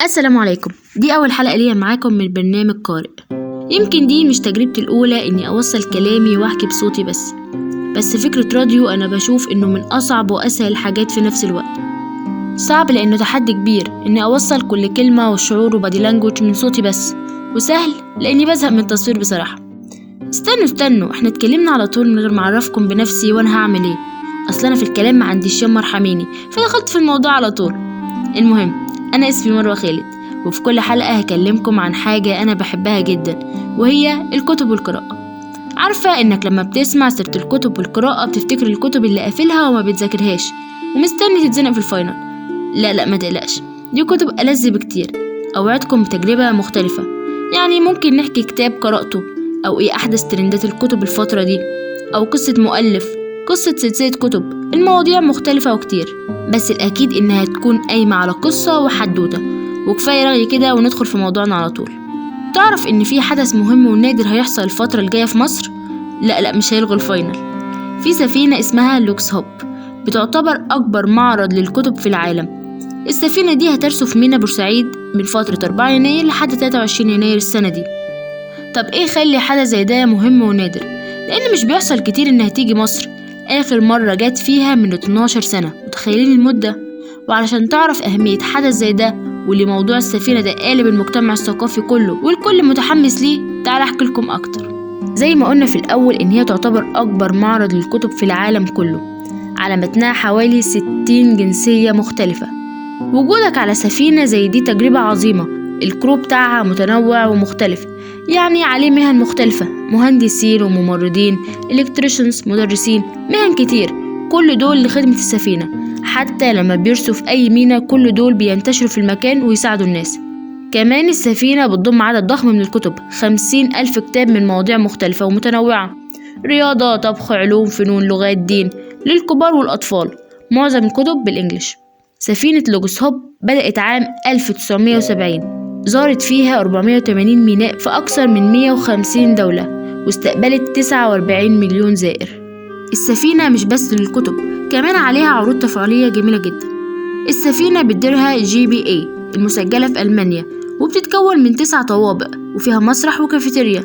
السلام عليكم. دي أول حلقة ليا معاكم من برنامج قارئ. يمكن دي مش تجربتي الأولى إني أوصل كلامي وأحكي بصوتي بس فكرة راديو أنا بشوف إنه من أصعب وأسهل الحاجات في نفس الوقت. صعب لأنه تحدي كبير إني أوصل كل كلمة والشعور وبادي لانجوج من صوتي بس، وسهل لأني بزهق من التصوير بصراحة. استنوا احنا اتكلمنا على طول من غير ما أعرفكم بنفسي وأنا هعمل إيه. أصل أنا في الكلام ما عنديش يوم مرحميني، فدخلت في الموضوع على طول. المهم، أنا اسمي مروة خالد، وفي كل حلقة هكلمكم عن حاجة أنا بحبها جدا، وهي الكتب والقراءة. عارفة إنك لما بتسمع سيرة الكتب والقراءة بتفتكر الكتب اللي قافلها وما بتذاكرهاش ومستني تتزنق في الفاينل. لا ما تقلقش، دي كتب ألذ بكتير. أوعدكم بتجربة مختلفة. يعني ممكن نحكي كتاب قرأته، أو إيه أحدث ترندات الكتب الفترة دي، أو قصة مؤلف، قصة سلسلة كتب. المواضيع مختلفة وكتير، بس الأكيد إنها تكون قايمة على قصة وحدوتة. وكفاية رغي كده وندخل في موضوعنا على طول. تعرف إن في حدث مهم ونادر هيحصل الفترة الجاية في مصر؟ لا مش هيلغوا الفاينل. في سفينة اسمها لوكس هوب، بتعتبر أكبر معرض للكتب في العالم. السفينة دي هترسو في ميناء بورسعيد من فترة 4 يناير لحد 23 يناير السنة دي. طب إيه خلي حدث زي ده مهم ونادر؟ لأن مش بيحصل كتير إنها تيجي مصر. آخر مرة جت فيها من 12 سنة، متخيلين المدة؟ وعلشان تعرف أهمية حدث زي ده واللي موضوع السفينة ده قالب المجتمع الثقافي كله والكل متحمس ليه، تعال أحكي لكم أكتر. زي ما قلنا في الأول إن هي تعتبر أكبر معرض للكتب في العالم كله، على متنها حوالي 60 جنسية مختلفة. وجودك على سفينة زي دي تجربة عظيمة. الكرو بتاعها متنوع ومختلف، يعني عليه مهن مختلفة، مهندسين وممرضين، إلكتريشنز، مدرسين، مهن كتير، كل دول لخدمة السفينة. حتى لما بيرسوا في أي ميناء كل دول بينتشروا في المكان ويساعدوا الناس. كمان السفينة بتضم عدد ضخم من الكتب، 50,000 كتاب من مواضيع مختلفة ومتنوعة، رياضة، طبخ، علوم، فنون، لغات، دين، للكبار والأطفال. معظم الكتب بالإنجليش. سفينة لوكس هوب بدأت عام 1970، زارت فيها 480 ميناء في أكثر من 150 دولة، واستقبلت 49 مليون زائر. السفينة مش بس للكتب، كمان عليها عروض تفاعلية جميلة جدا. السفينة بتديرها GBA المسجلة في ألمانيا، وبتتكون من 9 طوابق، وفيها مسرح وكافيتيريا.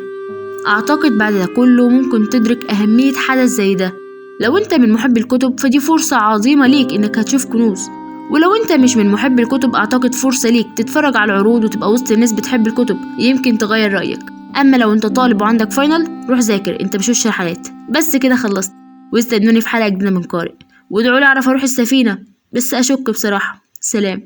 أعتقد بعد ده كله ممكن تدرك أهمية حدث زي ده. لو انت من محب الكتب فدي فرصة عظيمة ليك انك هتشوف كنوز، ولو انت مش من محب الكتب اعتقد فرصة ليك تتفرج على العروض وتبقى وسط الناس بتحب الكتب، يمكن تغير رأيك. اما لو انت طالب وعندك فاينل، روح ذاكر، انت مش وش الحياة. بس كده خلصت، واستنوني في حلقة جديدة من قارئ، وادعوا لي اعرف اروح السفينة، بس اشك بصراحة. سلام.